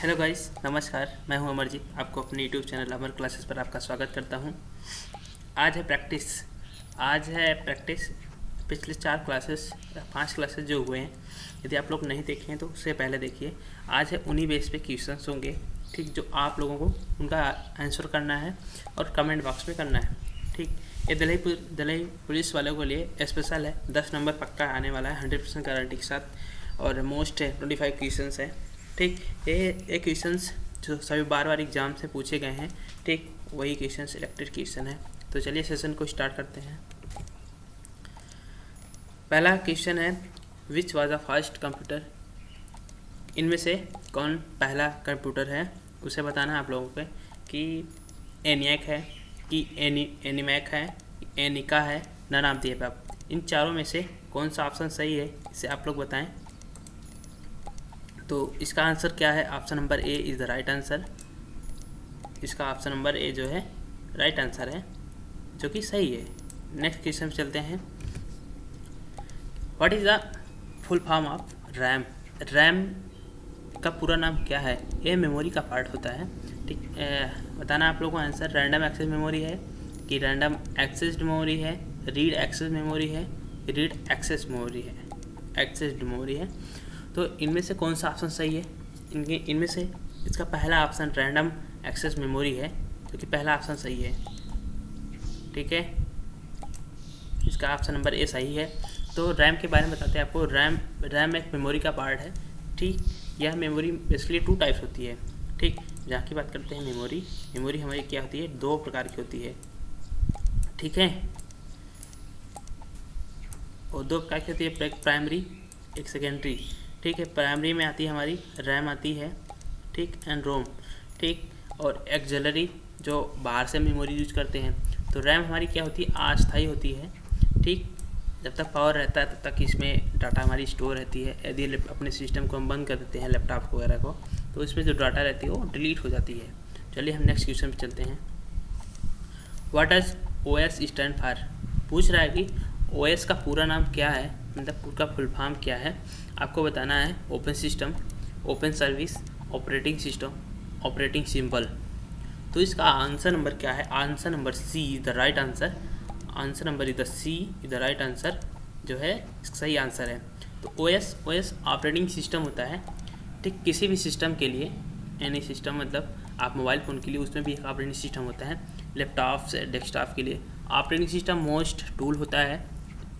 Hello guys, नमस्कार। मैं हूं अमरजीत। आपको अपने यूट्यूब चैनल अमर क्लासेस पर आपका स्वागत करता हूं। आज है प्रैक्टिस पिछले 5 क्लासेस जो हुए हैं, यदि आप लोग नहीं देखे हैं तो उससे पहले देखिए। आज है उन्हीं बेस पे क्वेश्चंस होंगे, ठीक, जो आप लोगों को उनका आंसर करना है और कमेंट बॉक्स में करना है, ठीक। ये दिल्ली पुलिस वालों के लिए स्पेशल है। 10 नंबर पक्का आने वाला है 100% गारंटी के साथ, और मोस्ट 25 क्वेश्चंस है, ठीक। ये क्वेश्चंस जो सभी बार एग्जाम से पूछे गए हैं, ठीक, वही क्वेश्चन सिलेक्टेड क्वेश्चन है। तो चलिए सेशन को स्टार्ट करते हैं। पहला क्वेश्चन है, which was the first computer? इनमें से कौन पहला कंप्यूटर है उसे बताना है आप लोगों को, कि एनियक है, कि एनीमैक है, एनिका है, ना नाम दिए आप। इन चारों में से कौन सा ऑप्शन सही है इसे आप लोग बताएं। तो इसका आंसर क्या है? Option number A is the right answer. इसका ऑप्शन नंबर ए जो है राइट आंसर है, जो कि सही है। नेक्स्ट क्वेश्चन में चलते हैं। What is the full form of RAM? RAM का पूरा नाम क्या है? ये मेमोरी का पार्ट होता है, ठीक। बताना आप लोगों को आंसर। रैंडम एक्सेस मेमोरी है, कि रैंडम एक्सेस्ड मेमोरी है, रीड एक्सेस मेमोरी है, रीड एक्सेस मेमोरी है, एक्सेस्ड मेमोरी है। तो इनमें से कौन सा ऑप्शन सही है? इनमें से इसका पहला ऑप्शन रैंडम एक्सेस मेमोरी है, जो कि पहला ऑप्शन सही है, ठीक है। इसका ऑप्शन नंबर ए सही है। तो रैम के बारे में बताते हैं आपको। रैम एक मेमोरी का पार्ट है, ठीक। यह मेमोरी बेसिकली 2 टाइप्स होती है, ठीक। जहाँ की बात करते हैं मेमोरी हमारी क्या होती है? 2 प्रकार की होती है, ठीक है। और 2 प्रकार की होती है, एक प्राइमरी, एक सेकेंडरी, ठीक है। प्राइमरी में आती है हमारी रैम आती है, ठीक, एंड रोम, ठीक। और एक्सिलरी जो बाहर से मेमोरी यूज करते हैं। तो रैम हमारी क्या होती है? अस्थायी होती है, ठीक। जब तक पावर रहता है तब तक इसमें डाटा हमारी स्टोर रहती है। यदि अपने सिस्टम को हम बंद कर देते हैं, लैपटॉप वगैरह को, तो इसमें जो डाटा रहती है वो डिलीट हो जाती है। चलिए हम नेक्स्ट क्वेश्चन पे चलते हैं। What does OS stand for? पूछ रहा है कि OS का पूरा नाम क्या है, मतलब पूरा फुल फॉर्म क्या है। आपको बताना है open system, open service, operating system, operating symbol. तो इसका आंसर नंबर क्या है? Answer number C is the right answer. Answer number is the C is the right answer, जो है सही आंसर है। तो OS ऑपरेटिंग सिस्टम होता है, ठीक। किसी भी सिस्टम के लिए, एनी सिस्टम, मतलब आप मोबाइल फ़ोन के लिए उसमें भी एक ऑपरेटिंग सिस्टम होता है। लैपटॉप से डेस्कटॉप के लिए ऑपरेटिंग सिस्टम मोस्ट टूल होता है।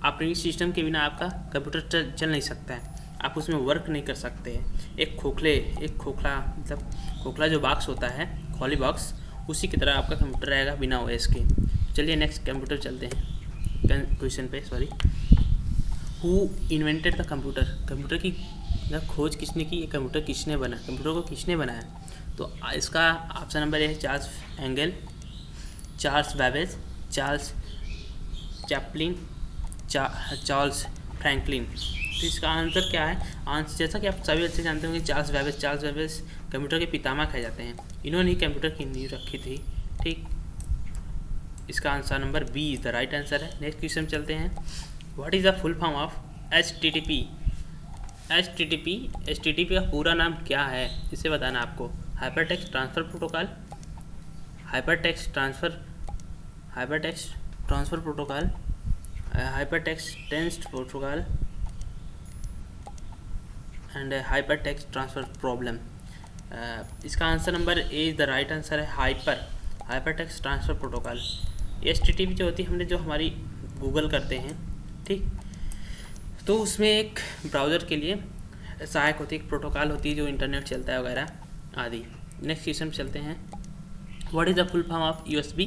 ऑपरेटिंग सिस्टम के बिना आपका कंप्यूटर चल नहीं सकता है, आप उसमें वर्क नहीं कर सकते हैं। एक खोखला जो बॉक्स होता है, खाली बॉक्स, उसी की तरह आपका कंप्यूटर रहेगा बिना OS के। चलिए नेक्स्ट कंप्यूटर चलते हैं, क्वेश्चन पे, sorry. Who invented the computer? Computer की खोज किसने की? ये कंप्यूटर किसने बना? कंप्यूटर को किसने बनाया? तो इसका ऑप्शन नंबर है Charles angle, Charles Babbage, Charles Chaplin, Charles Franklin. तो इसका आंसर क्या है? आंसर, जैसा कि आप सभी अच्छे जानते होंगे, चार्ल्स बैबेज कंप्यूटर के पितामह कहे जाते हैं। इन्होंने ही कंप्यूटर की नींव रखी थी, ठीक। इसका answer number B is the right answer है। नेक्स्ट क्वेश्चन चलते हैं। What is the full form of HTTP? HTTP का पूरा नाम क्या है इसे बताना आपको। Hypertext transfer protocol, hypertext transfer protocol, hypertext protocol and hypertext transfer problem. इसका answer number A is the right answer है, हाइपरटेक्स्ट ट्रांसफ़र प्रोटोकॉल। HTTP जो होती है, हमने जो हमारी गूगल करते हैं, ठीक, तो उसमें एक ब्राउज़र के लिए सहायक होती है, एक प्रोटोकॉल होती है जो इंटरनेट चलता है वगैरह आदि। नेक्स्ट क्वेश्चन चलते हैं। What is the full form of USB?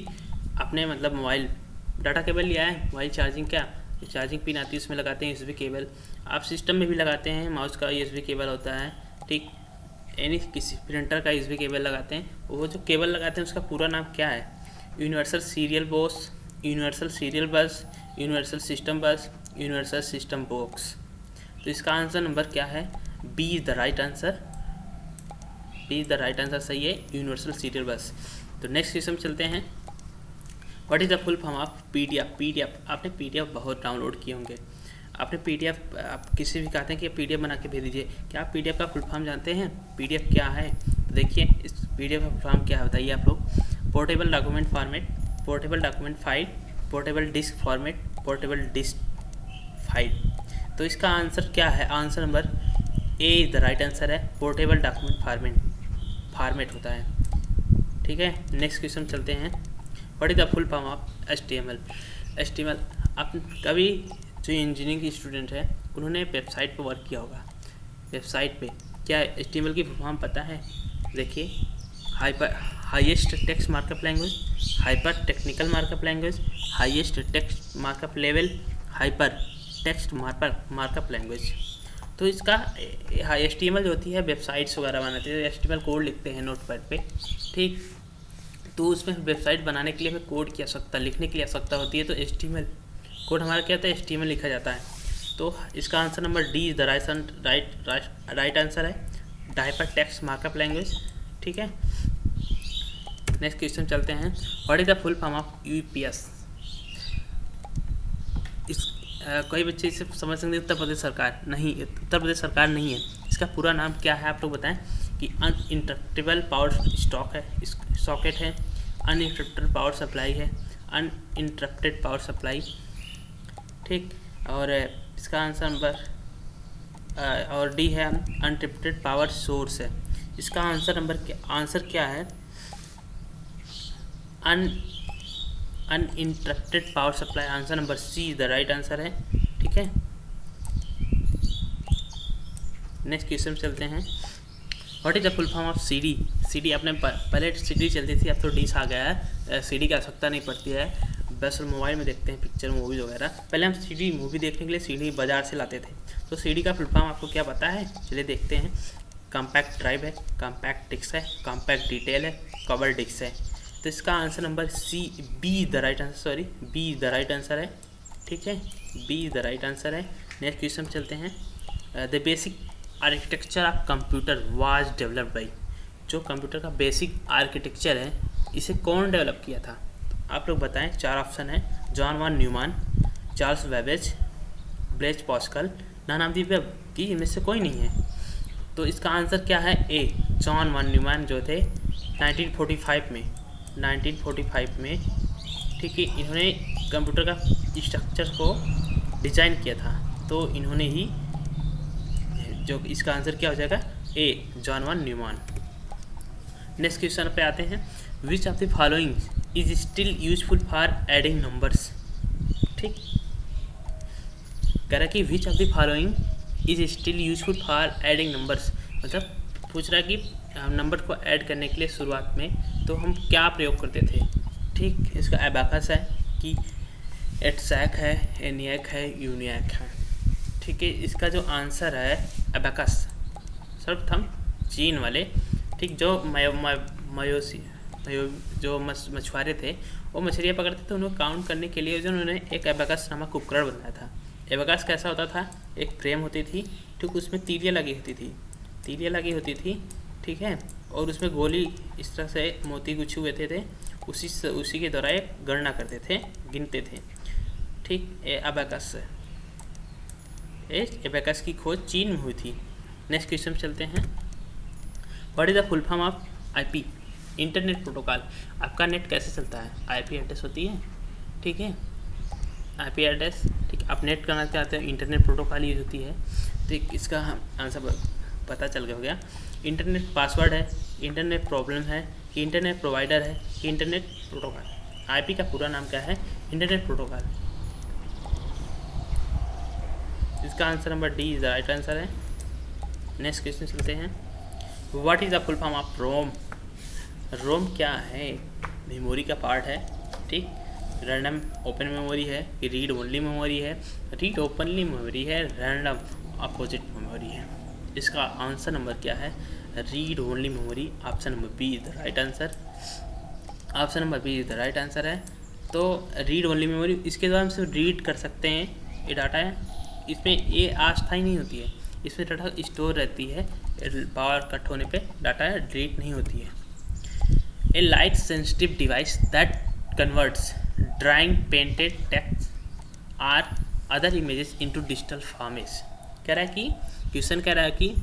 आपने मतलब मोबाइल डाटा केबल लिया है, मोबाइल चार्जिंग क्या, चार्जिंग पिन आती है उसमें लगाते हैं USB केबल। आप सिस्टम में भी लगाते हैं, माउस का USB केबल होता है, ठीक। यानी किसी प्रिंटर का USB केबल लगाते हैं। वो जो केबल लगाते हैं उसका पूरा नाम क्या है? Universal serial bus, universal serial bus, universal system bus, universal system box. तो इसका आंसर नंबर क्या है? B is the right answer. B is the right answer सही है, यूनिवर्सल सीरियल बस। तो नेक्स्ट क्वेश्चन चलते हैं। What is the full form of PDF? आपने PDF बहुत डाउनलोड किए होंगे। आपने आप किसी भी कहते हैं कि PDF बना के भेज दीजिए। क्या आप PDF का फुल फॉर्म जानते हैं? PDF क्या है? देखिए इस वीडियो का फॉर्म क्या है बताइए आप लोग। Portable document format, portable document file, portable disk format, portable disk file. तो इसका आंसर क्या है? Answer number A is the right answer है। पोर्टेबल डॉक्यूमेंट फॉर्मेट होता है। ठीक है, नेक्स्ट क्वेश्चन चलते हैं। What is the full form of HTML? HTML आप कभी जो इंजीनियरिंग की स्टूडेंट है उन्होंने वेबसाइट पर वर्क किया होगा। वेबसाइट पे क्या HTML की फुल फॉर्म पता है? देखिए, highest text markup language, hyper technical markup language, highest text markup level, hyper text markup language. तो इसका HTML जो होती है वेबसाइट्स वगैरह बनाते हैं, HTML कोड लिखते हैं नोटपैड पे, ठीक। तो उसमें वेबसाइट बनाने के लिए हमें कोड की आवश्यकता, लिखने की आवश्यकता होती है। तो HTML कोड हमारा क्या होता है? HTML लिखा जाता है। तो इसका answer number D is the right answer है, हाइपर टेक्स्ट मार्कअप लैंग्वेज। ठीक है, नेक्स्ट क्वेश्चन चलते हैं। What is the full form of UPS? इस कोई बच्चे इसे समझ सकते उत्तर प्रदेश सरकार नहीं, उत्तर प्रदेश सरकार नहीं है। इसका पूरा नाम क्या है आप लोग बताएं। कि अनइंटरप्टेबल पावर स्टॉक है, सॉकेट है, अनइंटरप्टेड पावर सप्लाई है, अनइंटरप्टेड पावर सप्लाई। ठीक, और इसका आंसर नंबर और डी है, अनइंटरप्टेड पावर सोर्स है। इसका आंसर क्या है? Uninterrupted power supply. Answer number C the right answer है। ठीक है, नेक्स्ट क्वेश्चन चलते हैं। What is the full form of CD? CD आपने पहले CD चलती थी, अब तो डिश आ गया है। CD की आवश्यकता नहीं पड़ती है, बस मोबाइल में देखते हैं पिक्चर मूवीज वगैरह। पहले हम CD मूवी देखने के लिए CD बाजार से लाते थे। तो CD का फुल फॉर्म आपको क्या पता है? चलिए देखते हैं। कॉम्पैक्ट ड्राइव है, कॉम्पैक्ट डिस्क है, कॉम्पैक्ट डिटेल है, कवर डिस्क है। तो इसका answer number be the right answer है। ठीक है, बी द राइट आंसर है। नेक्स्ट क्वेश्चन चलते हैं। The basic architecture of computer was developed by. जो कंप्यूटर का बेसिक आर्किटेक्चर है इसे कौन डेवलप किया था? आप लोग बताएं। 4 ऑप्शन है। John von Neumann, Charles Babbage, Blaise Pascal, नानादी वेब। की इनमें से कोई नहीं है। तो इसका आंसर क्या है? ए, जॉन वन न्यूमैन जो थे 1945 में, ठीक है, इन्होंने कंप्यूटर का स्ट्रक्चर को डिज़ाइन किया था। तो इन्होंने ही, जो इसका आंसर क्या हो जाएगा? A, John von Neumann. Next question पे आते हैं। Which of the following is still useful for adding numbers? ठीक, कह रहा है कि which of the following is still useful for adding numbers. मतलब पूछ रहा है कि नंबर को ऐड करने के लिए शुरुआत में तो हम क्या प्रयोग करते थे। ठीक, इसका एबाकस है, कि एटसैक है, एनियक है, यूनियक है। ठीक है, इसका जो आंसर है एबाकस, सर्वप्रथम चीन वाले, ठीक, जो जो मछुआरे थे वो मछलियाँ पकड़ते थे, उन्हें काउंट करने के लिए जो उन्होंने एक एबाकस नामक उपकरण बनाया था। एबाकस कैसा होता था? एक फ्रेम होती थी, ठीक, उसमें तीलियाँ लगी होती थी, ठीक है, और उसमें गोली इस तरह से मोती गुच्छे हुए थे, उसी के द्वारा एक गणना करते थे, गिनते थे। ठीक, एबाकस की खोज चीन में हुई थी। नेक्स्ट क्वेश्चन चलते हैं। What is the full form of IP? Internet protocol. आपका नेट कैसे चलता है? IP एड्रेस होती है, ठीक है, IP एड्रेस, ठीक, आप नेट करना चाहते हैं, इंटरनेट प्रोटोकॉल यूज होती है। ठीक, इसका आंसर पता चल गया। इंटरनेट पासवर्ड है, इंटरनेट प्रॉब्लम है, कि इंटरनेट प्रोवाइडर है, कि इंटरनेट प्रोटोकॉल। IP का पूरा नाम क्या है? Internet protocol. इसका answer number D is the right answer है। नेक्स्ट क्वेश्चन चलते हैं। What is the full form of ROM? ROM क्या है? मेमोरी का पार्ट है, ठीक, रैंडम ओपन मेमोरी है, कि रीड ओनली मेमोरी है, रीड ओपनली मेमोरी है, रैंडम अपोजिट मेमोरी है। इसका आंसर नंबर क्या है? Read only memory. Option number B is the right answer है। तो रीड ओनली मेमोरी, इसके द्वारा हम सिर्फ रीड कर सकते हैं ये डाटा है, इसमें ये अस्थायी नहीं होती है, इसमें डाटा स्टोर रहती है, पावर कट होने पे डाटा डिलीट नहीं होती है। A light sensitive device that converts drawing painted text or other images into digital format. कह रहा है कि क्वेश्चन कह रहा है कि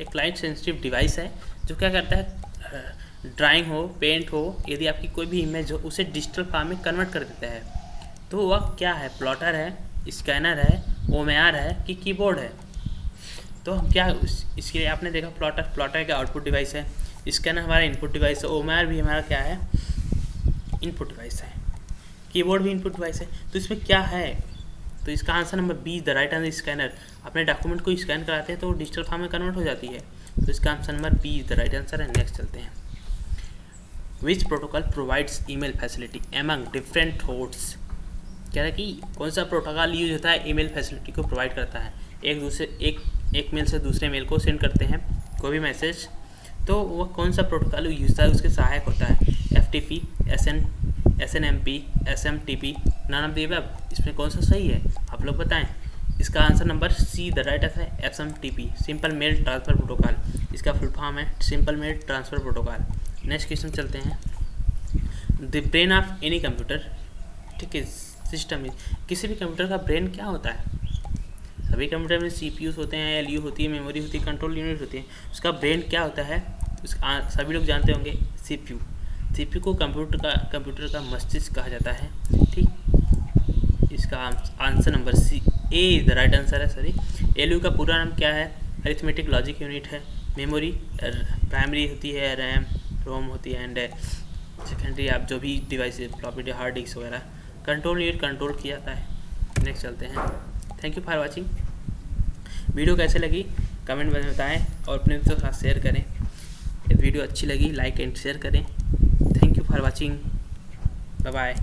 एक लाइट सेंसिटिव डिवाइस है जो क्या करता है, ड्राइंग हो, पेंट हो, यदि आपकी कोई भी इमेज हो, उसे डिजिटल फॉर्म में कन्वर्ट कर देता है। तो वह क्या है, प्लॉटर है, स्कैनर है, ओएमआर है कि कीबोर्ड है। तो हम क्या इसके लिए आपने देखा प्लॉटर का आउटपुट डिवाइस है, स्कैनर हमारा इनपुट डिवाइस है, ओएमआर भी हमारा क्या है, इनपुट डिवाइस है, कीबोर्ड भी इनपुट डिवाइस है। तो इसमें क्या है, तो इसका answer number be the right answer scanner. अपने डॉक्यूमेंट को स्कैन कराते हैं तो वो डिजिटल फॉर्म में कन्वर्ट हो जाती है। तो इसका answer number be the right answer है। नेक्स्ट चलते हैं। विच protocol provides email facility among different hosts. कह रहा है कि कौन सा प्रोटोकॉल यूज होता है, ईमेल फैसिलिटी को प्रोवाइड करता है। एक मेल से दूसरे मेल को सेंड करते हैं कोई भी मैसेज, तो वह कौन सा प्रोटोकॉल यूज होता है, उसके सहायक होता है। FTP, SNMP, SMTP, none of the above. इसमें कौन सा सही है, आप लोग बताएं। इसका answer number C the right answer है SMTP, simple mail transfer protocol. इसका फुल फॉर्म है simple mail transfer protocol. Next question चलते हैं। The brain of any computer, ठीक है, सिस्टम। किसी भी कंप्यूटर का ब्रेन क्या होता है, सभी कंप्यूटर में CPUs होते हैं, LU होती है, मेमोरी होती है, कंट्रोल यूनिट होती है। उसका ब्रेन क्या होता है, उसका सभी लोग जानते होंगे, CPU को कंप्यूटर का मस्तिष्क कहा जाता है। ठीक, इसका answer number C A the right answer है। सॉरी, LU का पूरा नाम क्या है, अरिथमेटिक लॉजिक यूनिट है। मेमोरी प्राइमरी होती है, रैम रोम होती है, एंड सेकेंडरी आप जो भी डिवाइस फ्लॉपी हार्ड डिस्क वगैरह, कंट्रोल यूनिट कंट्रोल किया जाता है। नेक्स्ट चलते हैं। Thank you for watching. Video कैसे लगी कमेंट में बताएं और अपने दोस्तों के साथ शेयर करें। यदि वीडियो अच्छी लगी लाइक एंड शेयर करें। Thank you for watching, bye bye.